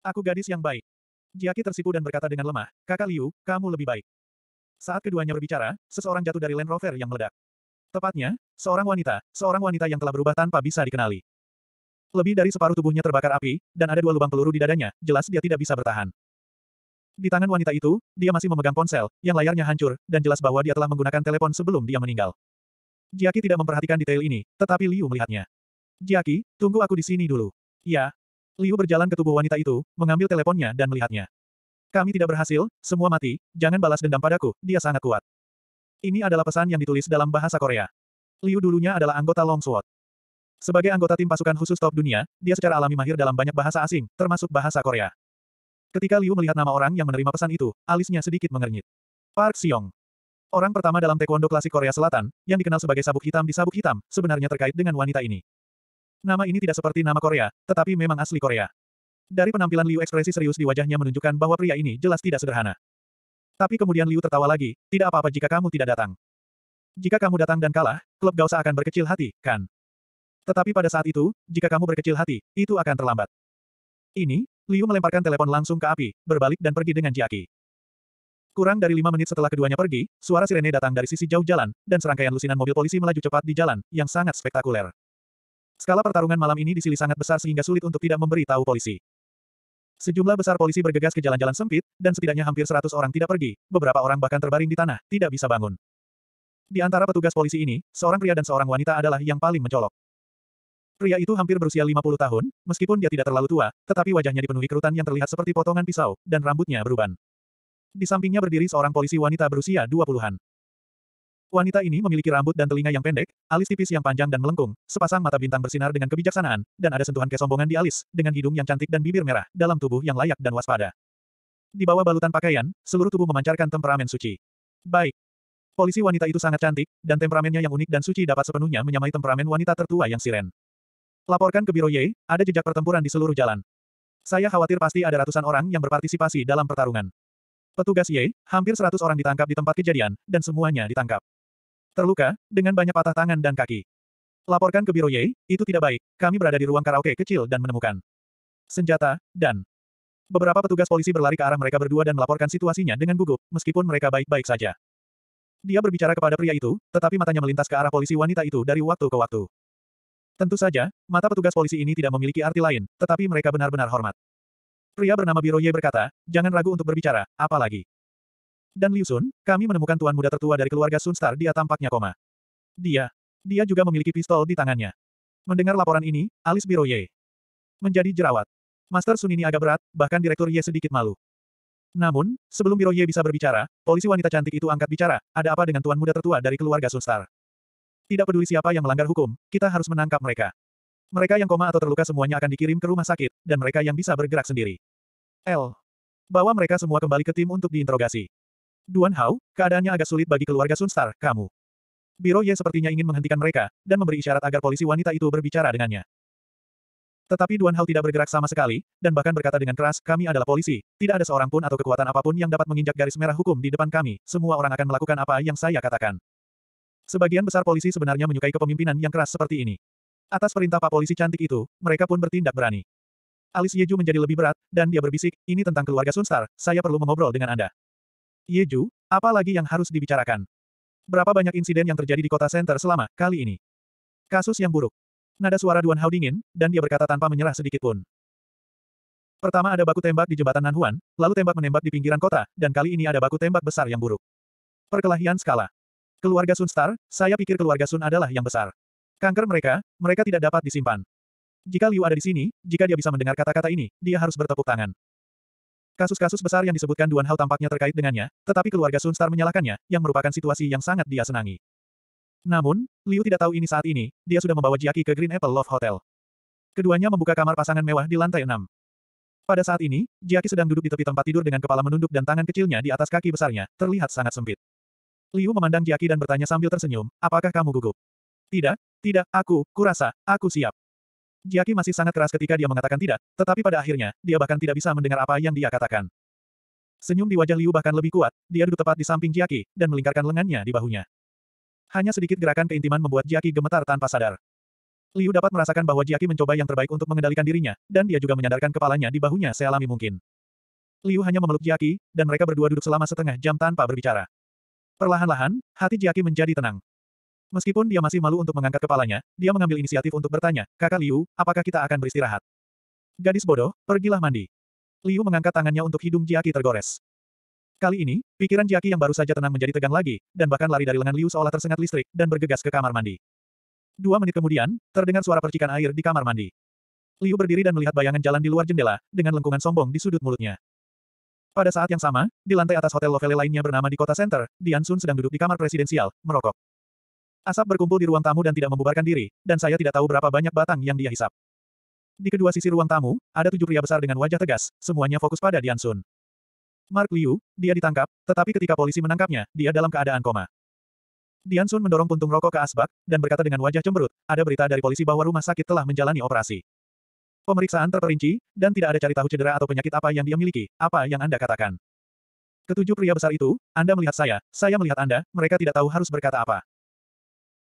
Aku gadis yang baik. Jiaki tersipu dan berkata dengan lemah, Kakak Liu, kamu lebih baik. Saat keduanya berbicara, seseorang jatuh dari Land Rover yang meledak. Tepatnya, seorang wanita yang telah berubah tanpa bisa dikenali. Lebih dari separuh tubuhnya terbakar api, dan ada 2 lubang peluru di dadanya, jelas dia tidak bisa bertahan. Di tangan wanita itu, dia masih memegang ponsel, yang layarnya hancur, dan jelas bahwa dia telah menggunakan telepon sebelum dia meninggal. Jiaki tidak memperhatikan detail ini, tetapi Liu melihatnya. Jiaki, tunggu aku di sini dulu. Ya. Liu berjalan ke tubuh wanita itu, mengambil teleponnya dan melihatnya. Kami tidak berhasil, semua mati, jangan balas dendam padaku, dia sangat kuat. Ini adalah pesan yang ditulis dalam bahasa Korea. Liu dulunya adalah anggota Long Sword. Sebagai anggota tim pasukan khusus top dunia, dia secara alami mahir dalam banyak bahasa asing, termasuk bahasa Korea. Ketika Liu melihat nama orang yang menerima pesan itu, alisnya sedikit mengernyit. Park Xiong. Orang pertama dalam taekwondo klasik Korea Selatan, yang dikenal sebagai sabuk hitam di sabuk hitam, sebenarnya terkait dengan wanita ini. Nama ini tidak seperti nama Korea, tetapi memang asli Korea. Dari penampilan Liu ekspresi serius di wajahnya menunjukkan bahwa pria ini jelas tidak sederhana. Tapi kemudian Liu tertawa lagi, tidak apa-apa jika kamu tidak datang. Jika kamu datang dan kalah, klub Gausa akan berkecil hati, kan? Tetapi pada saat itu, jika kamu berkecil hati, itu akan terlambat. Ini, Liu melemparkan telepon langsung ke api, berbalik dan pergi dengan Jiaki. Kurang dari 5 menit setelah keduanya pergi, suara sirene datang dari sisi jauh jalan, dan serangkaian lusinan mobil polisi melaju cepat di jalan, yang sangat spektakuler. Skala pertarungan malam ini di Sili sangat besar sehingga sulit untuk tidak memberi tahu polisi. Sejumlah besar polisi bergegas ke jalan-jalan sempit, dan setidaknya hampir 100 orang tidak pergi, beberapa orang bahkan terbaring di tanah, tidak bisa bangun. Di antara petugas polisi ini, seorang pria dan seorang wanita adalah yang paling mencolok. Pria itu hampir berusia 50 tahun, meskipun dia tidak terlalu tua, tetapi wajahnya dipenuhi kerutan yang terlihat seperti potongan pisau, dan rambutnya beruban. Di sampingnya berdiri seorang polisi wanita berusia 20-an. Wanita ini memiliki rambut dan telinga yang pendek, alis tipis yang panjang dan melengkung, sepasang mata bintang bersinar dengan kebijaksanaan, dan ada sentuhan kesombongan di alis, dengan hidung yang cantik dan bibir merah, dalam tubuh yang layak dan waspada. Di bawah balutan pakaian, seluruh tubuh memancarkan temperamen suci. Baik. Polisi wanita itu sangat cantik, dan temperamennya yang unik dan suci dapat sepenuhnya menyamai temperamen wanita tertua yang siren. Laporkan ke Biro Ye, ada jejak pertempuran di seluruh jalan. Saya khawatir pasti ada ratusan orang yang berpartisipasi dalam pertarungan. Petugas Ye, hampir 100 orang ditangkap di tempat kejadian, dan semuanya ditangkap. Terluka, dengan banyak patah tangan dan kaki. Laporkan ke Biro Ye, itu tidak baik, kami berada di ruang karaoke kecil dan menemukan senjata, dan beberapa petugas polisi berlari ke arah mereka berdua dan melaporkan situasinya dengan gugup, meskipun mereka baik-baik saja. Dia berbicara kepada pria itu, tetapi matanya melintas ke arah polisi wanita itu dari waktu ke waktu. Tentu saja, mata petugas polisi ini tidak memiliki arti lain, tetapi mereka benar-benar hormat. Pria bernama Biro Ye berkata, jangan ragu untuk berbicara, apalagi. Dan Liu Sun, kami menemukan tuan muda tertua dari keluarga Sunstar, dia tampaknya koma. Dia juga memiliki pistol di tangannya. Mendengar laporan ini, alis Biro Ye menjadi jerawat. Master Sun ini agak berat, bahkan Direktur Ye sedikit malu. Namun, sebelum Biro Ye bisa berbicara, polisi wanita cantik itu angkat bicara, ada apa dengan tuan muda tertua dari keluarga Sunstar? Tidak peduli siapa yang melanggar hukum, kita harus menangkap mereka. Mereka yang koma atau terluka semuanya akan dikirim ke rumah sakit, dan mereka yang bisa bergerak sendiri. Bawa mereka semua kembali ke tim untuk diinterogasi. Duan Hao, keadaannya agak sulit bagi keluarga Sunstar, kamu. Biro Ye sepertinya ingin menghentikan mereka, dan memberi isyarat agar polisi wanita itu berbicara dengannya. Tetapi Duan Hao tidak bergerak sama sekali, dan bahkan berkata dengan keras, kami adalah polisi, tidak ada seorang pun atau kekuatan apapun yang dapat menginjak garis merah hukum di depan kami, semua orang akan melakukan apa yang saya katakan. Sebagian besar polisi sebenarnya menyukai kepemimpinan yang keras seperti ini. Atas perintah Pak Polisi cantik itu, mereka pun bertindak berani. Alis Yeju menjadi lebih berat, dan dia berbisik, ini tentang keluarga Sunstar, saya perlu mengobrol dengan Anda. Yeju, apa lagi yang harus dibicarakan? Berapa banyak insiden yang terjadi di kota Center selama kali ini? Kasus yang buruk. Nada suara Duan Hao dingin, dan dia berkata tanpa menyerah sedikit pun. Pertama ada baku tembak di jembatan Nanhuan, lalu tembak menembak di pinggiran kota, dan kali ini ada baku tembak besar yang buruk. Perkelahian skala. Keluarga Sunstar, saya pikir keluarga Sun adalah yang besar. Kanker mereka tidak dapat disimpan. Jika Liu ada di sini, jika dia bisa mendengar kata-kata ini, dia harus bertepuk tangan. Kasus-kasus besar yang disebutkan Duan Hao tampaknya terkait dengannya, tetapi keluarga Sunstar menyalahkannya, yang merupakan situasi yang sangat dia senangi. Namun, Liu tidak tahu ini saat ini, dia sudah membawa Jiaki ke Green Apple Love Hotel. Keduanya membuka kamar pasangan mewah di lantai 6. Pada saat ini, Jiaki sedang duduk di tepi tempat tidur dengan kepala menunduk dan tangan kecilnya di atas kaki besarnya, terlihat sangat sempit. Liu memandang Jiaki dan bertanya sambil tersenyum, apakah kamu gugup? Tidak, kurasa, aku siap. Jiaki masih sangat keras ketika dia mengatakan tidak, tetapi pada akhirnya, dia bahkan tidak bisa mendengar apa yang dia katakan. Senyum di wajah Liu bahkan lebih kuat, dia duduk tepat di samping Jiaki, dan melingkarkan lengannya di bahunya. Hanya sedikit gerakan keintiman membuat Jiaki gemetar tanpa sadar. Liu dapat merasakan bahwa Jiaqi mencoba yang terbaik untuk mengendalikan dirinya, dan dia juga menyandarkan kepalanya di bahunya sealami mungkin. Liu hanya memeluk Jiaqi, dan mereka berdua duduk selama setengah jam tanpa berbicara. Perlahan-lahan, hati Jiaqi menjadi tenang. Meskipun dia masih malu untuk mengangkat kepalanya, dia mengambil inisiatif untuk bertanya, "Kakak Liu, apakah kita akan beristirahat?" "Gadis bodoh, pergilah mandi." Liu mengangkat tangannya untuk hidung Jiaqi tergores. Kali ini, pikiran Jiaqi yang baru saja tenang menjadi tegang lagi, dan bahkan lari dari lengan Liu seolah tersengat listrik, dan bergegas ke kamar mandi. 2 menit kemudian, terdengar suara percikan air di kamar mandi. Liu berdiri dan melihat bayangan jalan di luar jendela, dengan lengkungan sombong di sudut mulutnya. Pada saat yang sama, di lantai atas hotel Lovelle lainnya bernama di kota Center, Dian Sun sedang duduk di kamar presidensial, merokok. Asap berkumpul di ruang tamu dan tidak membubarkan diri, dan saya tidak tahu berapa banyak batang yang dia hisap. Di kedua sisi ruang tamu, ada 7 pria besar dengan wajah tegas, semuanya fokus pada Dian Sun. Mark Liu, dia ditangkap, tetapi ketika polisi menangkapnya, dia dalam keadaan koma. Dian Sun mendorong puntung rokok ke asbak, dan berkata dengan wajah cemberut, ada berita dari polisi bahwa rumah sakit telah menjalani operasi. Pemeriksaan terperinci, dan tidak ada cari tahu cedera atau penyakit apa yang dia miliki, apa yang Anda katakan. Ketujuh pria besar itu, Anda melihat saya melihat Anda, mereka tidak tahu harus berkata apa.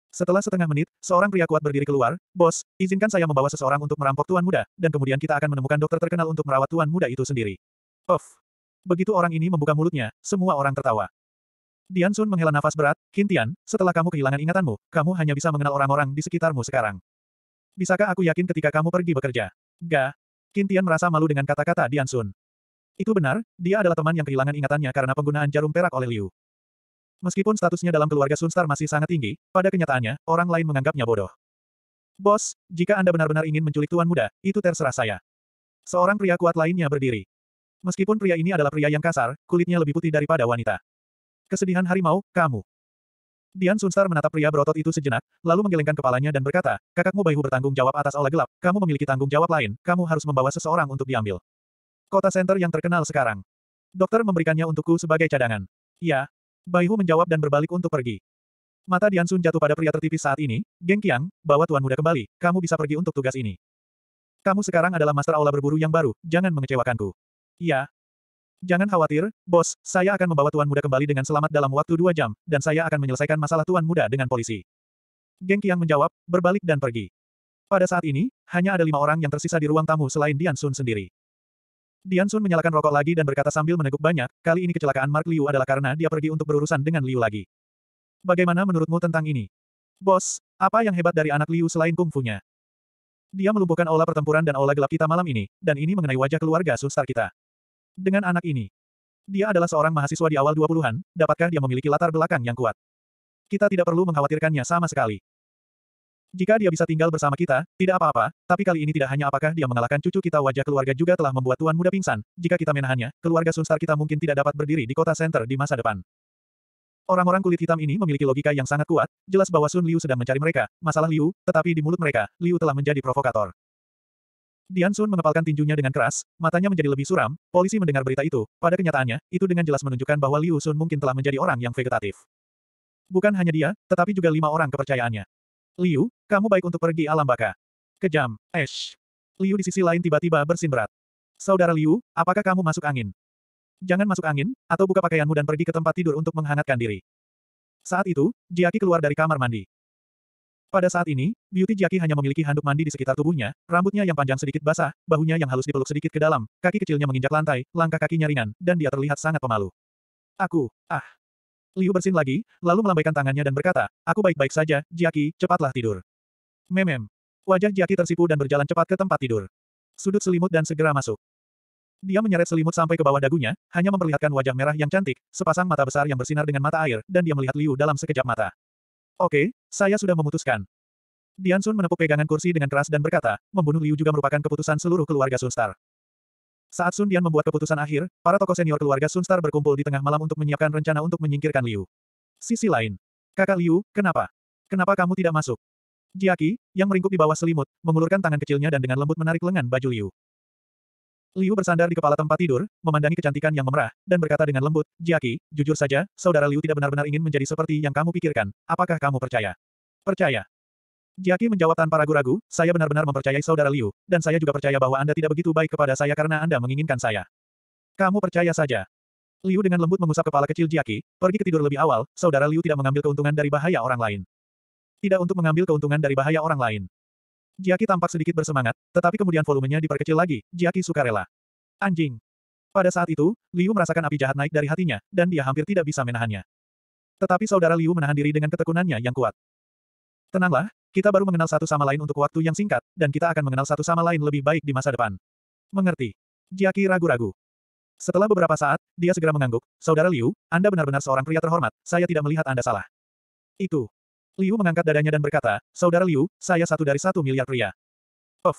Setelah setengah menit, seorang pria kuat berdiri keluar, "Bos, izinkan saya membawa seseorang untuk merampok Tuan Muda, dan kemudian kita akan menemukan dokter terkenal untuk merawat Tuan Muda itu sendiri." Puff. Begitu orang ini membuka mulutnya, semua orang tertawa. Dian Sun menghela nafas berat, "Qin, setelah kamu kehilangan ingatanmu, kamu hanya bisa mengenal orang-orang di sekitarmu sekarang. Bisakah aku yakin ketika kamu pergi bekerja?" "Ga." Qin merasa malu dengan kata-kata Dian Sun. Itu benar, dia adalah teman yang kehilangan ingatannya karena penggunaan jarum perak oleh Liu. Meskipun statusnya dalam keluarga Sunstar masih sangat tinggi, pada kenyataannya, orang lain menganggapnya bodoh. "Bos, jika Anda benar-benar ingin menculik Tuan Muda, itu terserah saya." Seorang pria kuat lainnya berdiri. Meskipun pria ini adalah pria yang kasar, kulitnya lebih putih daripada wanita. "Kesedihan harimau, kamu." Dian Sunstar menatap pria berotot itu sejenak, lalu menggelengkan kepalanya dan berkata, "Kakakmu Baihu bertanggung jawab atas aula gelap, kamu memiliki tanggung jawab lain, kamu harus membawa seseorang untuk diambil. Kota Center yang terkenal sekarang. Dokter memberikannya untukku sebagai cadangan." "Ya." Baihu menjawab dan berbalik untuk pergi. Mata Dian Sun jatuh pada pria tertipis saat ini, "Geng Qiang, bawa Tuan Muda kembali, kamu bisa pergi untuk tugas ini. Kamu sekarang adalah master aula berburu yang baru, jangan mengecewakanku." "Ya." "Jangan khawatir, bos, saya akan membawa Tuan Muda kembali dengan selamat dalam waktu 2 jam, dan saya akan menyelesaikan masalah Tuan Muda dengan polisi." Geng Qiang menjawab, berbalik dan pergi. Pada saat ini, hanya ada 5 orang yang tersisa di ruang tamu selain Dian Sun sendiri. Dian Sun menyalakan rokok lagi dan berkata sambil meneguk banyak, "Kali ini kecelakaan Mark Liu adalah karena dia pergi untuk berurusan dengan Liu lagi. Bagaimana menurutmu tentang ini?" "Bos, apa yang hebat dari anak Liu selain kungfunya? Dia melumpuhkan aula pertempuran dan aula gelap kita malam ini, dan ini mengenai wajah keluarga Sunstar kita. Dengan anak ini, dia adalah seorang mahasiswa di awal 20-an, dapatkah dia memiliki latar belakang yang kuat? Kita tidak perlu mengkhawatirkannya sama sekali. Jika dia bisa tinggal bersama kita, tidak apa-apa, tapi kali ini tidak hanya apakah dia mengalahkan cucu kita, wajah keluarga juga telah membuat Tuan Muda pingsan, jika kita menahannya, keluarga Sunstar kita mungkin tidak dapat berdiri di kota Center di masa depan." Orang-orang kulit hitam ini memiliki logika yang sangat kuat, jelas bahwa Sun Liu sedang mencari mereka, masalah Liu, tetapi di mulut mereka, Liu telah menjadi provokator. Dian Sun mengepalkan tinjunya dengan keras, matanya menjadi lebih suram, polisi mendengar berita itu, pada kenyataannya, itu dengan jelas menunjukkan bahwa Liu Sun mungkin telah menjadi orang yang vegetatif. Bukan hanya dia, tetapi juga 5 orang kepercayaannya. "Liu, kamu baik untuk pergi alam baka." "Kejam, Ash." Liu di sisi lain tiba-tiba bersin berat. "Saudara Liu, apakah kamu masuk angin? Jangan masuk angin, atau buka pakaianmu dan pergi ke tempat tidur untuk menghangatkan diri." Saat itu, Jiaqi keluar dari kamar mandi. Pada saat ini, Beauty Jiaqi hanya memiliki handuk mandi di sekitar tubuhnya, rambutnya yang panjang sedikit basah, bahunya yang halus dipeluk sedikit ke dalam, kaki kecilnya menginjak lantai, langkah kakinya ringan, dan dia terlihat sangat pemalu. "Ah." Liu bersin lagi, lalu melambaikan tangannya dan berkata, "Aku baik-baik saja, Jiaqi, cepatlah tidur." Memem. Wajah Jiaqi tersipu dan berjalan cepat ke tempat tidur. Sudut selimut dan segera masuk. Dia menyeret selimut sampai ke bawah dagunya, hanya memperlihatkan wajah merah yang cantik, sepasang mata besar yang bersinar dengan mata air, dan dia melihat Liu dalam sekejap mata. "Oke, saya sudah memutuskan." Dian Sun menepuk pegangan kursi dengan keras dan berkata, membunuh Liu juga merupakan keputusan seluruh keluarga Sunstar. Saat Sun Dian membuat keputusan akhir, para tokoh senior keluarga Sunstar berkumpul di tengah malam untuk menyiapkan rencana untuk menyingkirkan Liu. Sisi lain. "Kakak Liu, kenapa? Kenapa kamu tidak masuk?" Jiaqi, yang meringkuk di bawah selimut, mengulurkan tangan kecilnya dan dengan lembut menarik lengan baju Liu. Liu bersandar di kepala tempat tidur, memandangi kecantikan yang memerah, dan berkata dengan lembut, "Jiaqi, jujur saja, saudara Liu tidak benar-benar ingin menjadi seperti yang kamu pikirkan, apakah kamu percaya?" "Percaya." Jiaqi menjawab tanpa ragu-ragu, "Saya benar-benar mempercayai saudara Liu, dan saya juga percaya bahwa Anda tidak begitu baik kepada saya karena Anda menginginkan saya. Kamu percaya saja." Liu dengan lembut mengusap kepala kecil Jiaqi, "Pergi ke tidur lebih awal, saudara Liu tidak mengambil keuntungan dari bahaya orang lain. Tidak untuk mengambil keuntungan dari bahaya orang lain." Jiaki tampak sedikit bersemangat, tetapi kemudian volumenya diperkecil lagi. Jiaki sukarela. Anjing. Pada saat itu, Liu merasakan api jahat naik dari hatinya, dan dia hampir tidak bisa menahannya. Tetapi saudara Liu menahan diri dengan ketekunannya yang kuat. Tenanglah, kita baru mengenal satu sama lain untuk waktu yang singkat, dan kita akan mengenal satu sama lain lebih baik di masa depan. Mengerti. Jiaki ragu-ragu. Setelah beberapa saat, dia segera mengangguk, Saudara Liu, Anda benar-benar seorang pria terhormat, saya tidak melihat Anda salah. Itu. Liu mengangkat dadanya dan berkata, Saudara Liu, saya satu dari 1 miliar pria. Of.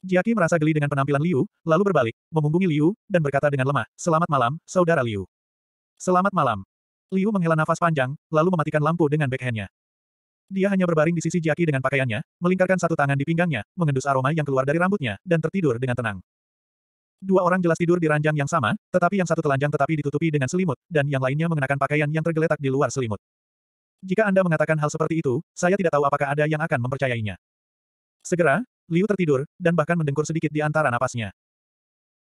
Jiaki merasa geli dengan penampilan Liu, lalu berbalik, memunggungi Liu, dan berkata dengan lemah, Selamat malam, Saudara Liu. Selamat malam. Liu menghela nafas panjang, lalu mematikan lampu dengan backhandnya. Dia hanya berbaring di sisi Jiaki dengan pakaiannya, melingkarkan satu tangan di pinggangnya, mengendus aroma yang keluar dari rambutnya, dan tertidur dengan tenang. Dua orang jelas tidur di ranjang yang sama, tetapi yang satu telanjang tetapi ditutupi dengan selimut, dan yang lainnya mengenakan pakaian yang tergeletak di luar selimut. Jika Anda mengatakan hal seperti itu, saya tidak tahu apakah ada yang akan mempercayainya. Segera, Liu tertidur, dan bahkan mendengkur sedikit di antara napasnya.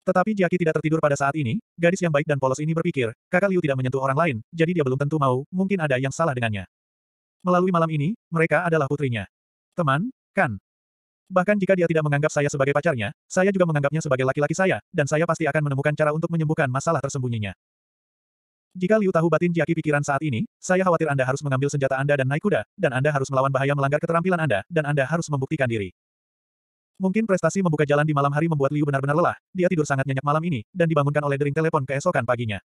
Tetapi Jiaki tidak tertidur pada saat ini, gadis yang baik dan polos ini berpikir, kakak Liu tidak menyentuh orang lain, jadi dia belum tentu mau, mungkin ada yang salah dengannya. Melalui malam ini, mereka adalah putrinya. Teman, kan? Bahkan jika dia tidak menganggap saya sebagai pacarnya, saya juga menganggapnya sebagai laki-laki saya, dan saya pasti akan menemukan cara untuk menyembuhkan masalah tersembunyinya. Jika Liu tahu batin Jiaki pikiran saat ini, saya khawatir Anda harus mengambil senjata Anda dan naik kuda, dan Anda harus melawan bahaya melanggar keterampilan Anda, dan Anda harus membuktikan diri. Mungkin prestasi membuka jalan di malam hari membuat Liu benar-benar lelah, dia tidur sangat nyenyak malam ini, dan dibangunkan oleh dering telepon keesokan paginya.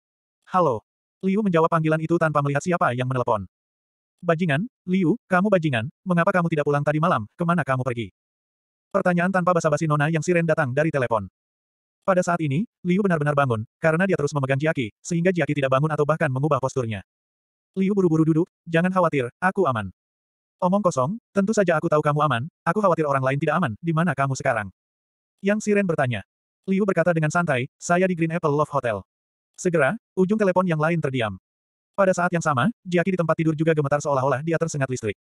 Halo. Liu menjawab panggilan itu tanpa melihat siapa yang menelepon. Bajingan, Liu, kamu bajingan, mengapa kamu tidak pulang tadi malam, kemana kamu pergi? Pertanyaan tanpa basa-basi Nona yang siren datang dari telepon. Pada saat ini, Liu benar-benar bangun, karena dia terus memegang Jiaki, sehingga Jiaki tidak bangun atau bahkan mengubah posturnya. Liu buru-buru duduk, jangan khawatir, aku aman. Omong kosong, tentu saja aku tahu kamu aman, aku khawatir orang lain tidak aman, di mana kamu sekarang? Yang siren bertanya. Liu berkata dengan santai, saya di Green Apple Love Hotel. Segera, ujung telepon yang lain terdiam. Pada saat yang sama, Jiaki di tempat tidur juga gemetar seolah-olah dia tersengat listrik.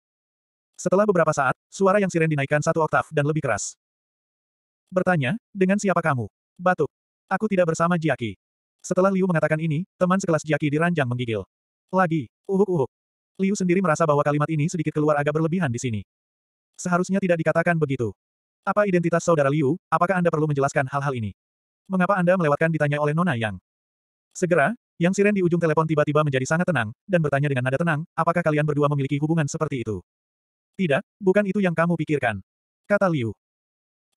Setelah beberapa saat, suara yang siren dinaikkan 1 oktav dan lebih keras. Bertanya, dengan siapa kamu? Batuk. Aku tidak bersama Jiaki. Setelah Liu mengatakan ini, teman sekelas Jiaki di ranjang menggigil. Lagi, uhuk-uhuk. Liu sendiri merasa bahwa kalimat ini sedikit keluar agak berlebihan di sini. Seharusnya tidak dikatakan begitu. Apa identitas saudara Liu, apakah Anda perlu menjelaskan hal-hal ini? Mengapa Anda melewatkan ditanya oleh Nona Yang? Segera, yang siren di ujung telepon tiba-tiba menjadi sangat tenang, dan bertanya dengan nada tenang, apakah kalian berdua memiliki hubungan seperti itu? Tidak, bukan itu yang kamu pikirkan. Kata Liu.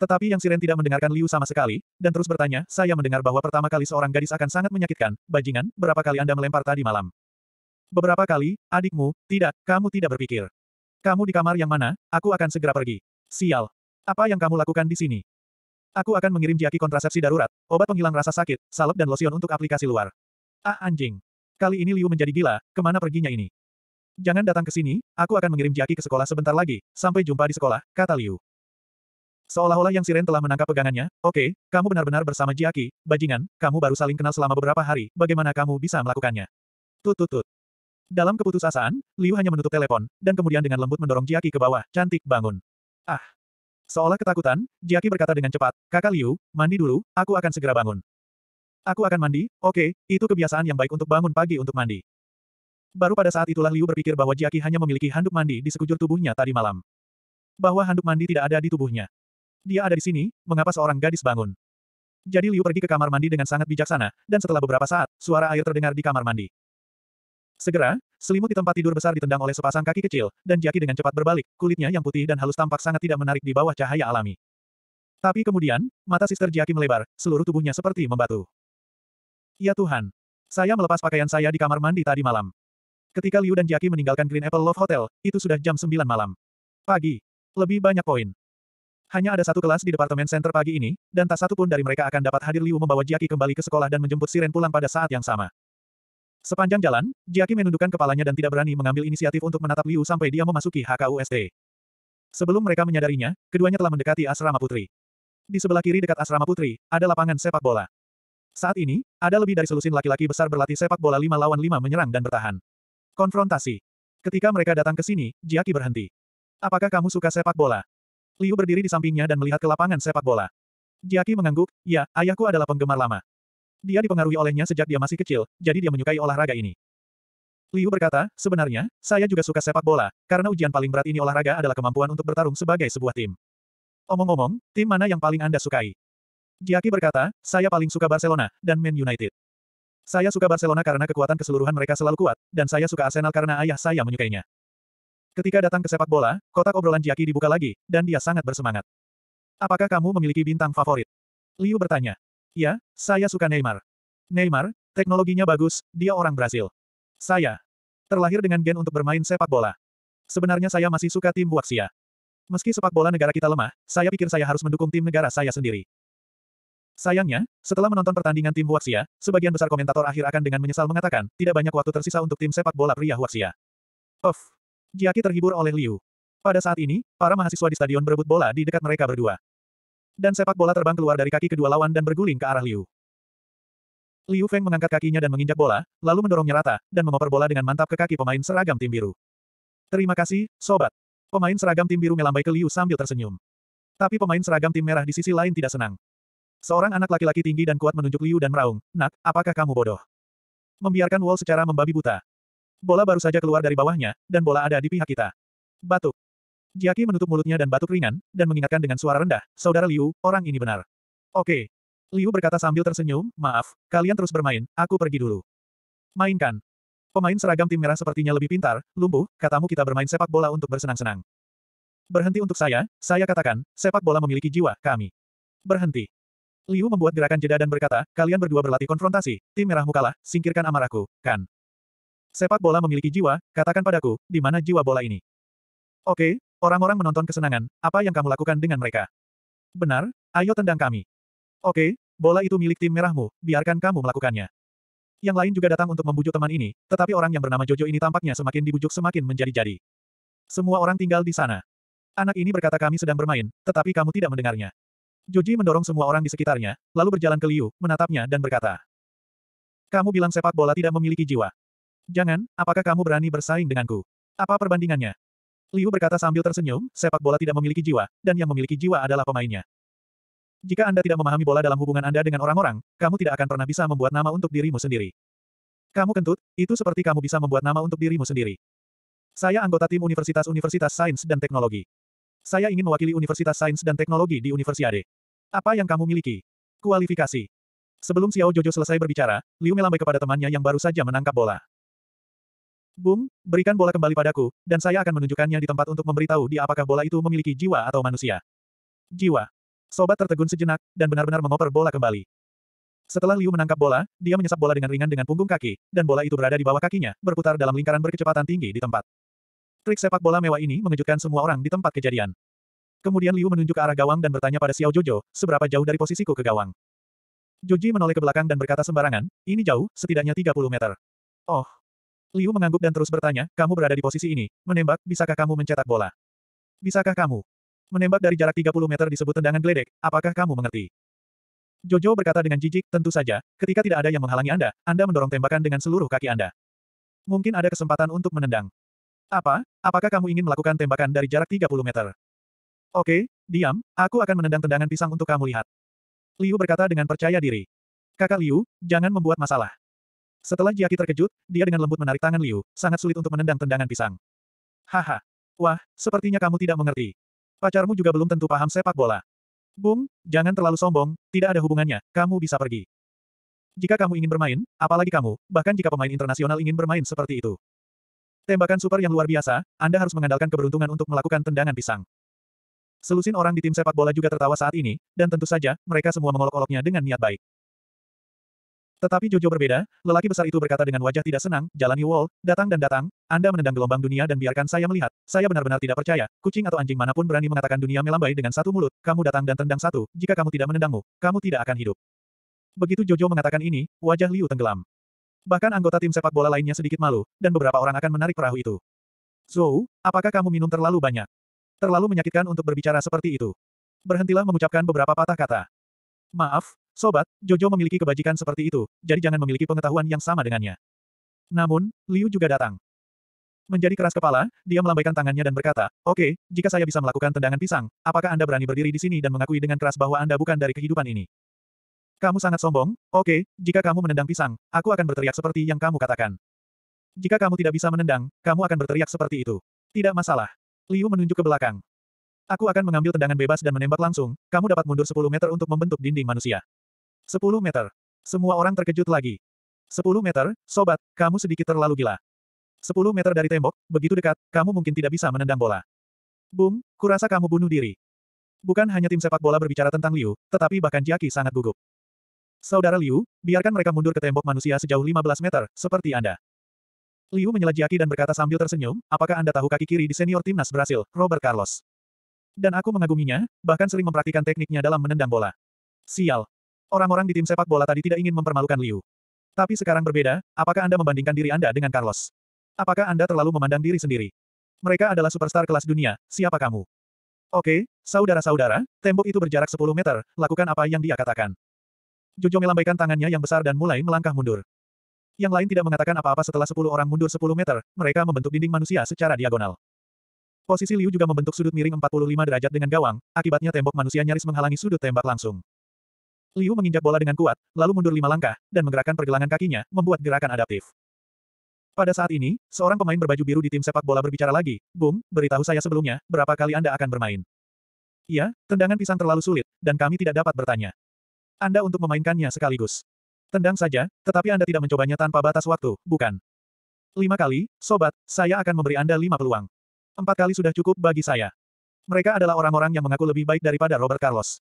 Tetapi yang siren tidak mendengarkan Liu sama sekali, dan terus bertanya, saya mendengar bahwa pertama kali seorang gadis akan sangat menyakitkan, bajingan, berapa kali Anda melempar tadi malam? Beberapa kali, adikmu, tidak, kamu tidak berpikir. Kamu di kamar yang mana, aku akan segera pergi. Sial. Apa yang kamu lakukan di sini? Aku akan mengirim Jiaki kontrasepsi darurat, obat penghilang rasa sakit, salep dan lotion untuk aplikasi luar. Ah anjing. Kali ini Liu menjadi gila, kemana perginya ini? Jangan datang ke sini, aku akan mengirim Jiaki ke sekolah sebentar lagi, sampai jumpa di sekolah, kata Liu. Seolah-olah yang siren telah menangkap pegangannya, oke, kamu benar-benar bersama Jiaki, bajingan, kamu baru saling kenal selama beberapa hari, bagaimana kamu bisa melakukannya? Tut. Dalam keputusasaan, Liu hanya menutup telepon, dan kemudian dengan lembut mendorong Jiaki ke bawah, cantik bangun. Ah. Seolah ketakutan, Jiaki berkata dengan cepat, kakak Liu, mandi dulu, aku akan segera bangun. Aku akan mandi, oke, itu kebiasaan yang baik untuk bangun pagi untuk mandi. Baru pada saat itulah Liu berpikir bahwa Jiaki hanya memiliki handuk mandi di sekujur tubuhnya tadi malam. Bahwa handuk mandi tidak ada di tubuhnya. Dia ada di sini, mengapa seorang gadis bangun? Jadi Liu pergi ke kamar mandi dengan sangat bijaksana, dan setelah beberapa saat, suara air terdengar di kamar mandi. Segera, selimut di tempat tidur besar ditendang oleh sepasang kaki kecil, dan Jiaki dengan cepat berbalik, kulitnya yang putih dan halus tampak sangat tidak menarik di bawah cahaya alami. Tapi kemudian, mata Sister Jiaki melebar, seluruh tubuhnya seperti membatu. Ya Tuhan! Saya melepas pakaian saya di kamar mandi tadi malam. Ketika Liu dan Jiaki meninggalkan Green Apple Love Hotel, itu sudah jam 9 malam. Pagi. Lebih banyak poin. Hanya ada satu kelas di departemen center pagi ini, dan tak satu pun dari mereka akan dapat hadir. Liu membawa Jiaki kembali ke sekolah dan menjemput siren pulang pada saat yang sama. Sepanjang jalan, Jiaki menundukkan kepalanya dan tidak berani mengambil inisiatif untuk menatap Liu sampai dia memasuki HKUST. Sebelum mereka menyadarinya, keduanya telah mendekati asrama putri. Di sebelah kiri dekat asrama putri, ada lapangan sepak bola. Saat ini, ada lebih dari selusin laki-laki besar berlatih sepak bola 5 lawan 5 menyerang dan bertahan. Konfrontasi. Ketika mereka datang ke sini, Jiaki berhenti. Apakah kamu suka sepak bola? Liu berdiri di sampingnya dan melihat ke lapangan sepak bola. Jiaki mengangguk, ya, ayahku adalah penggemar lama. Dia dipengaruhi olehnya sejak dia masih kecil, jadi dia menyukai olahraga ini. Liu berkata, sebenarnya, saya juga suka sepak bola, karena ujian paling berat ini olahraga adalah kemampuan untuk bertarung sebagai sebuah tim. Omong-omong, tim mana yang paling Anda sukai? Jiaki berkata, saya paling suka Barcelona, dan Man United. Saya suka Barcelona karena kekuatan keseluruhan mereka selalu kuat, dan saya suka Arsenal karena ayah saya menyukainya. Ketika datang ke sepak bola, kotak obrolan Jiaki dibuka lagi, dan dia sangat bersemangat. Apakah kamu memiliki bintang favorit? Liu bertanya. Ya, saya suka Neymar. Neymar, teknologinya bagus, dia orang Brasil. Saya terlahir dengan gen untuk bermain sepak bola. Sebenarnya saya masih suka tim Huaxia. Meski sepak bola negara kita lemah, saya pikir saya harus mendukung tim negara saya sendiri. Sayangnya, setelah menonton pertandingan tim Huaxia, sebagian besar komentator akhir akan dengan menyesal mengatakan, tidak banyak waktu tersisa untuk tim sepak bola pria Huaxia. Jiaki terhibur oleh Liu. Pada saat ini, para mahasiswa di stadion berebut bola di dekat mereka berdua. Dan sepak bola terbang keluar dari kaki kedua lawan dan berguling ke arah Liu. Liu Feng mengangkat kakinya dan menginjak bola, lalu mendorongnya rata, dan mengoper bola dengan mantap ke kaki pemain seragam tim biru. Terima kasih, sobat. Pemain seragam tim biru melambai ke Liu sambil tersenyum. Tapi pemain seragam tim merah di sisi lain tidak senang. Seorang anak laki-laki tinggi dan kuat menunjuk Liu dan meraung, "Nak, apakah kamu bodoh? Membiarkan Wall secara membabi buta. Bola baru saja keluar dari bawahnya, dan bola ada di pihak kita." Batuk. Jiaki menutup mulutnya dan batuk ringan, dan mengingatkan dengan suara rendah, "Saudara Liu, orang ini benar." Oke. Liu berkata sambil tersenyum, "Maaf, kalian terus bermain, aku pergi dulu." Mainkan. Pemain seragam tim merah sepertinya lebih pintar, lumpuh, katamu kita bermain sepak bola untuk bersenang-senang. Berhenti untuk saya katakan, sepak bola memiliki jiwa, kami. Berhenti. Liu membuat gerakan jeda dan berkata, kalian berdua berlatih konfrontasi, tim merahmu kalah, singkirkan amarahku, kan? Sepak bola memiliki jiwa, katakan padaku, di mana jiwa bola ini? Oke, orang-orang menonton kesenangan, apa yang kamu lakukan dengan mereka? Benar, ayo tendang kami. Oke, bola itu milik tim merahmu, biarkan kamu melakukannya. Yang lain juga datang untuk membujuk teman ini, tetapi orang yang bernama Jojo ini tampaknya semakin dibujuk semakin menjadi-jadi. Semua orang tinggal di sana. Anak ini berkata kami sedang bermain, tetapi kamu tidak mendengarnya. Joji mendorong semua orang di sekitarnya, lalu berjalan ke Liu, menatapnya dan berkata. Kamu bilang sepak bola tidak memiliki jiwa. Jangan, apakah kamu berani bersaing denganku? Apa perbandingannya? Liu berkata sambil tersenyum, sepak bola tidak memiliki jiwa, dan yang memiliki jiwa adalah pemainnya. Jika Anda tidak memahami bola dalam hubungan Anda dengan orang-orang, kamu tidak akan pernah bisa membuat nama untuk dirimu sendiri. Kamu kentut, itu seperti kamu bisa membuat nama untuk dirimu sendiri. Saya anggota tim Universitas Sains dan Teknologi. Saya ingin mewakili Universitas Sains dan Teknologi di Universiade. Apa yang kamu miliki? Kualifikasi. Sebelum Xiao Jojo selesai berbicara, Liu melambai kepada temannya yang baru saja menangkap bola. Bung, berikan bola kembali padaku, dan saya akan menunjukkannya di tempat untuk memberitahu dia apakah bola itu memiliki jiwa atau manusia. Jiwa. Sobat tertegun sejenak, dan benar-benar mengoper bola kembali. Setelah Liu menangkap bola, dia menyesap bola dengan ringan dengan punggung kaki, dan bola itu berada di bawah kakinya, berputar dalam lingkaran berkecepatan tinggi di tempat. Trik sepak bola mewah ini mengejutkan semua orang di tempat kejadian. Kemudian Liu menunjuk ke arah gawang dan bertanya pada Xiao Jojo, seberapa jauh dari posisiku ke gawang. Joji menoleh ke belakang dan berkata sembarangan, ini jauh, setidaknya 30 meter. Oh. Liu mengangguk dan terus bertanya, kamu berada di posisi ini, menembak, bisakah kamu mencetak bola? Bisakah kamu menembak dari jarak 30 meter disebut tendangan geledek, apakah kamu mengerti? Jojo berkata dengan jijik, tentu saja, ketika tidak ada yang menghalangi Anda mendorong tembakan dengan seluruh kaki Anda. Mungkin ada kesempatan untuk menendang. Apakah kamu ingin melakukan tembakan dari jarak 30 meter? Oke, diam, aku akan menendang tendangan pisang untuk kamu lihat. Liu berkata dengan percaya diri. Kakak Liu, jangan membuat masalah. Setelah Jiaki terkejut, dia dengan lembut menarik tangan Liu, sangat sulit untuk menendang tendangan pisang. Haha. Wah, sepertinya kamu tidak mengerti. Pacarmu juga belum tentu paham sepak bola. Bung, jangan terlalu sombong, tidak ada hubungannya, kamu bisa pergi. Jika kamu ingin bermain, apalagi kamu, bahkan jika pemain internasional ingin bermain seperti itu. Tembakan super yang luar biasa, Anda harus mengandalkan keberuntungan untuk melakukan tendangan pisang. Selusin orang di tim sepak bola juga tertawa saat ini, dan tentu saja, mereka semua mengolok-oloknya dengan niat baik. Tetapi Jojo berbeda, lelaki besar itu berkata dengan wajah tidak senang, jalani Wall, datang dan datang, Anda menendang gelombang dunia dan biarkan saya melihat, saya benar-benar tidak percaya, kucing atau anjing manapun berani mengatakan dunia melambai dengan satu mulut, kamu datang dan tendang satu, jika kamu tidak menendangmu, kamu tidak akan hidup. Begitu Jojo mengatakan ini, wajah Liu tenggelam. Bahkan anggota tim sepak bola lainnya sedikit malu, dan beberapa orang akan menarik perahu itu. Zhou, apakah kamu minum terlalu banyak? Terlalu menyakitkan untuk berbicara seperti itu. Berhentilah mengucapkan beberapa patah kata. Maaf, sobat, Jojo memiliki kebajikan seperti itu, jadi jangan memiliki pengetahuan yang sama dengannya. Namun, Liu juga datang. Menjadi keras kepala, dia melambaikan tangannya dan berkata, oke, jika saya bisa melakukan tendangan pisang, apakah Anda berani berdiri di sini dan mengakui dengan keras bahwa Anda bukan dari kehidupan ini? Kamu sangat sombong, oke, jika kamu menendang pisang, aku akan berteriak seperti yang kamu katakan. Jika kamu tidak bisa menendang, kamu akan berteriak seperti itu. Tidak masalah. Liu menunjuk ke belakang. Aku akan mengambil tendangan bebas dan menembak langsung, kamu dapat mundur 10 meter untuk membentuk dinding manusia. 10 meter. Semua orang terkejut lagi. 10 meter, sobat, kamu sedikit terlalu gila. 10 meter dari tembok, begitu dekat, kamu mungkin tidak bisa menendang bola. Boom, kurasa kamu bunuh diri. Bukan hanya tim sepak bola berbicara tentang Liu, tetapi bahkan Jaki sangat gugup. Saudara Liu, biarkan mereka mundur ke tembok manusia sejauh 15 meter, seperti Anda. Liu menyela Jaki dan berkata sambil tersenyum, apakah Anda tahu kaki kiri di senior timnas Brasil, Robert Carlos? Dan aku mengaguminya, bahkan sering mempraktikkan tekniknya dalam menendang bola. Sial. Orang-orang di tim sepak bola tadi tidak ingin mempermalukan Liu. Tapi sekarang berbeda, apakah Anda membandingkan diri Anda dengan Carlos? Apakah Anda terlalu memandang diri sendiri? Mereka adalah superstar kelas dunia, siapa kamu? Oke, saudara-saudara, tembok itu berjarak 10 meter, lakukan apa yang dia katakan. Jojo melambaikan tangannya yang besar dan mulai melangkah mundur. Yang lain tidak mengatakan apa-apa setelah 10 orang mundur 10 meter, mereka membentuk dinding manusia secara diagonal. Posisi Liu juga membentuk sudut miring 45 derajat dengan gawang, akibatnya tembok manusia nyaris menghalangi sudut tembak langsung. Liu menginjak bola dengan kuat, lalu mundur 5 langkah, dan menggerakkan pergelangan kakinya, membuat gerakan adaptif. Pada saat ini, seorang pemain berbaju biru di tim sepak bola berbicara lagi, Bung, beritahu saya sebelumnya, berapa kali Anda akan bermain? Iya, tendangan pisang terlalu sulit, dan kami tidak dapat bertanya. Anda untuk memainkannya sekaligus. Tendang saja, tetapi Anda tidak mencobanya tanpa batas waktu, bukan? 5 kali, sobat, saya akan memberi Anda 5 peluang. 4 kali sudah cukup bagi saya. Mereka adalah orang-orang yang mengaku lebih baik daripada Robert Carlos.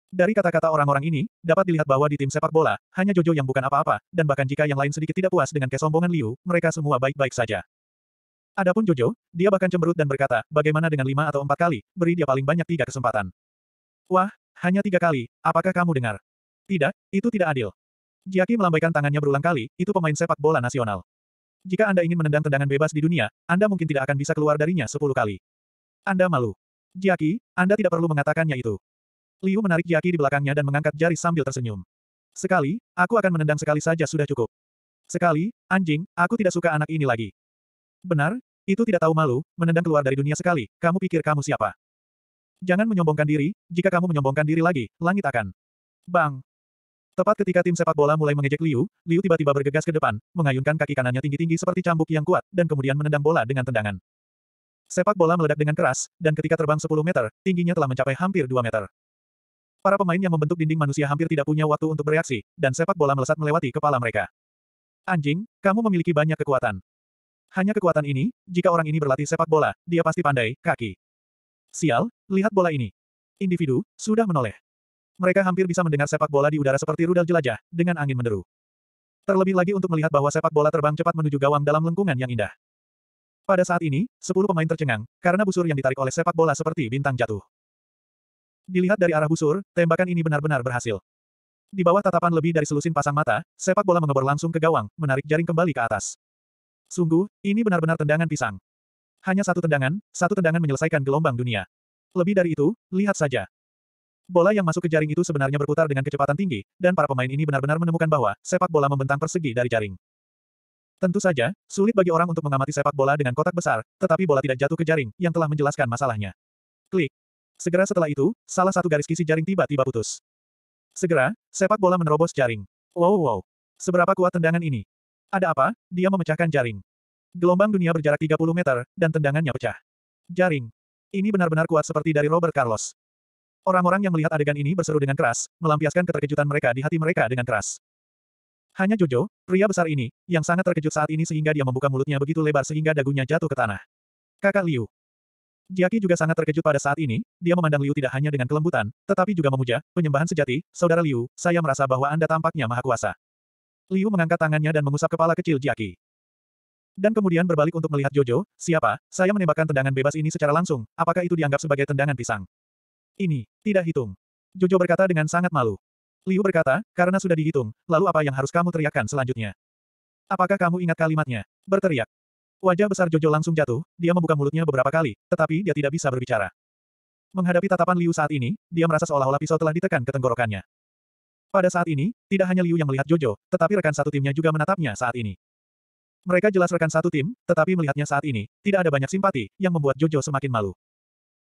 Dari kata-kata orang-orang ini, dapat dilihat bahwa di tim sepak bola, hanya Jojo yang bukan apa-apa, dan bahkan jika yang lain sedikit tidak puas dengan kesombongan Liu, mereka semua baik-baik saja. Adapun Jojo, dia bahkan cemberut dan berkata, bagaimana dengan 5 atau 4 kali, beri dia paling banyak 3 kesempatan. Wah, hanya 3 kali, apakah kamu dengar? Tidak, itu tidak adil. Jaki melambaikan tangannya berulang kali, itu pemain sepak bola nasional. Jika Anda ingin menendang tendangan bebas di dunia, Anda mungkin tidak akan bisa keluar darinya 10 kali. Anda malu. Jaki, Anda tidak perlu mengatakannya itu. Liu menarik Jaki di belakangnya dan mengangkat jari sambil tersenyum. Sekali, aku akan menendang sekali saja sudah cukup. Sekali, anjing, aku tidak suka anak ini lagi. Benar, itu tidak tahu malu, menendang keluar dari dunia sekali, kamu pikir kamu siapa? Jangan menyombongkan diri, jika kamu menyombongkan diri lagi, langit akan. Bang! Tepat ketika tim sepak bola mulai mengejek Liu, Liu tiba-tiba bergegas ke depan, mengayunkan kaki kanannya tinggi-tinggi seperti cambuk yang kuat, dan kemudian menendang bola dengan tendangan. Sepak bola meledak dengan keras, dan ketika terbang 10 meter, tingginya telah mencapai hampir 2 meter. Para pemain yang membentuk dinding manusia hampir tidak punya waktu untuk bereaksi, dan sepak bola melesat melewati kepala mereka. Anjing, kamu memiliki banyak kekuatan. Hanya kekuatan ini, jika orang ini berlatih sepak bola, dia pasti pandai, kaki. Sial, lihat bola ini. Individu, sudah menoleh. Mereka hampir bisa mendengar sepak bola di udara seperti rudal jelajah, dengan angin menderu. Terlebih lagi untuk melihat bahwa sepak bola terbang cepat menuju gawang dalam lengkungan yang indah. Pada saat ini, 10 pemain tercengang, karena busur yang ditarik oleh sepak bola seperti bintang jatuh. Dilihat dari arah busur, tembakan ini benar-benar berhasil. Di bawah tatapan lebih dari selusin pasang mata, sepak bola mengebor langsung ke gawang, menarik jaring kembali ke atas. Sungguh, ini benar-benar tendangan pisang. Hanya satu tendangan menyelesaikan gelombang dunia. Lebih dari itu, lihat saja. Bola yang masuk ke jaring itu sebenarnya berputar dengan kecepatan tinggi, dan para pemain ini benar-benar menemukan bahwa sepak bola membentang persegi dari jaring. Tentu saja, sulit bagi orang untuk mengamati sepak bola dengan kotak besar, tetapi bola tidak jatuh ke jaring, yang telah menjelaskan masalahnya. Klik. Segera setelah itu, salah satu garis kisi jaring tiba-tiba putus. Segera, sepak bola menerobos jaring. Wow. Seberapa kuat tendangan ini? Ada apa? Dia memecahkan jaring. Gelombang dunia berjarak 30 meter, dan tendangannya pecah. Jaring. Ini benar-benar kuat seperti dari Robert Carlos. Orang-orang yang melihat adegan ini berseru dengan keras, melampiaskan keterkejutan mereka di hati mereka dengan keras. Hanya Jojo, pria besar ini, yang sangat terkejut saat ini sehingga dia membuka mulutnya begitu lebar sehingga dagunya jatuh ke tanah. Kakak Liu. Jaki juga sangat terkejut pada saat ini, dia memandang Liu tidak hanya dengan kelembutan, tetapi juga memuja, penyembahan sejati, saudara Liu, saya merasa bahwa Anda tampaknya maha kuasa. Liu mengangkat tangannya dan mengusap kepala kecil Jaki. Dan kemudian berbalik untuk melihat Jojo, siapa, saya menembakkan tendangan bebas ini secara langsung, apakah itu dianggap sebagai tendangan pisang? Ini, tidak hitung. Jojo berkata dengan sangat malu. Liu berkata, karena sudah dihitung, lalu apa yang harus kamu teriakkan selanjutnya? Apakah kamu ingat kalimatnya? Berteriak. Wajah besar Jojo langsung jatuh, dia membuka mulutnya beberapa kali, tetapi dia tidak bisa berbicara. Menghadapi tatapan Liu saat ini, dia merasa seolah-olah pisau telah ditekan ke tenggorokannya. Pada saat ini, tidak hanya Liu yang melihat Jojo, tetapi rekan satu timnya juga menatapnya saat ini. Mereka jelas rekan satu tim, tetapi melihatnya saat ini, tidak ada banyak simpati, yang membuat Jojo semakin malu.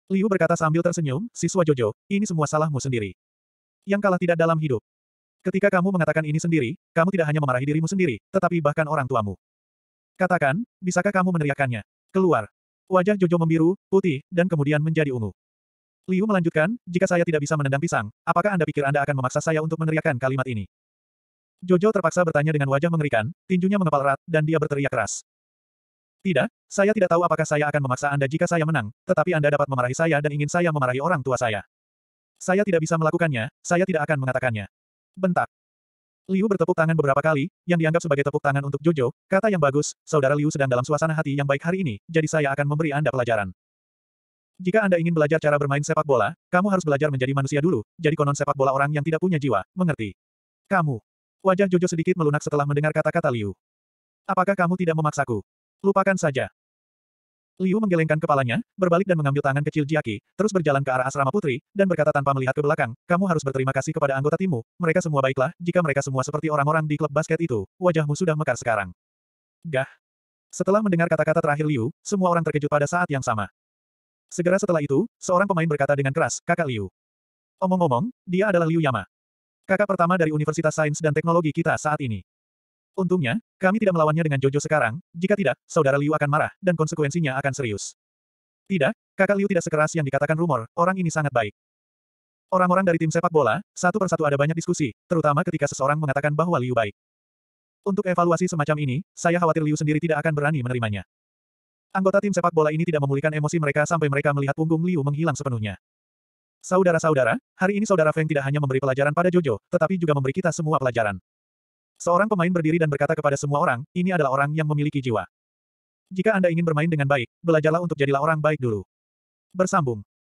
Liu berkata sambil tersenyum, siswa Jojo, ini semua salahmu sendiri. Yang kalah tidak dalam hidup. Ketika kamu mengatakan ini sendiri, kamu tidak hanya memarahi dirimu sendiri, tetapi bahkan orang tuamu. Katakan, bisakah kamu meneriakkannya? Keluar. Wajah Jojo membiru, putih, dan kemudian menjadi ungu. Liu melanjutkan, jika saya tidak bisa menendang pisang, apakah Anda pikir Anda akan memaksa saya untuk meneriakkan kalimat ini? Jojo terpaksa bertanya dengan wajah mengerikan, tinjunya mengepal erat, dan dia berteriak keras. Tidak, saya tidak tahu apakah saya akan memaksa Anda jika saya menang, tetapi Anda dapat memarahi saya dan ingin saya memarahi orang tua saya. Saya tidak bisa melakukannya, saya tidak akan mengatakannya. Bentak. Liu bertepuk tangan beberapa kali, yang dianggap sebagai tepuk tangan untuk Jojo, kata yang bagus, saudara Liu sedang dalam suasana hati yang baik hari ini, jadi saya akan memberi Anda pelajaran. Jika Anda ingin belajar cara bermain sepak bola, kamu harus belajar menjadi manusia dulu, jadi konon sepak bola orang yang tidak punya jiwa, mengerti? Kamu. Wajah Jojo sedikit melunak setelah mendengar kata-kata Liu. Apakah kamu tidak memaksaku? Lupakan saja. Liu menggelengkan kepalanya, berbalik dan mengambil tangan kecil Jiaki, terus berjalan ke arah asrama putri, dan berkata tanpa melihat ke belakang, kamu harus berterima kasih kepada anggota timmu, mereka semua baiklah, jika mereka semua seperti orang-orang di klub basket itu, wajahmu sudah mekar sekarang. Gah. Setelah mendengar kata-kata terakhir Liu, semua orang terkejut pada saat yang sama. Segera setelah itu, seorang pemain berkata dengan keras, kakak Liu. Omong-omong, dia adalah Liu Yama. Kakak pertama dari Universitas Sains dan Teknologi kita saat ini. Untungnya, kami tidak melawannya dengan Jojo sekarang, jika tidak, saudara Liu akan marah, dan konsekuensinya akan serius. Tidak, kakak Liu tidak sekeras yang dikatakan rumor, orang ini sangat baik. Orang-orang dari tim sepak bola, satu persatu ada banyak diskusi, terutama ketika seseorang mengatakan bahwa Liu baik. Untuk evaluasi semacam ini, saya khawatir Liu sendiri tidak akan berani menerimanya. Anggota tim sepak bola ini tidak memulihkan emosi mereka sampai mereka melihat punggung Liu menghilang sepenuhnya. Saudara-saudara, hari ini saudara Feng tidak hanya memberi pelajaran pada Jojo, tetapi juga memberi kita semua pelajaran. Seorang pemain berdiri dan berkata kepada semua orang, ini adalah orang yang memiliki jiwa. Jika Anda ingin bermain dengan baik, belajarlah untuk jadilah orang baik dulu. Bersambung.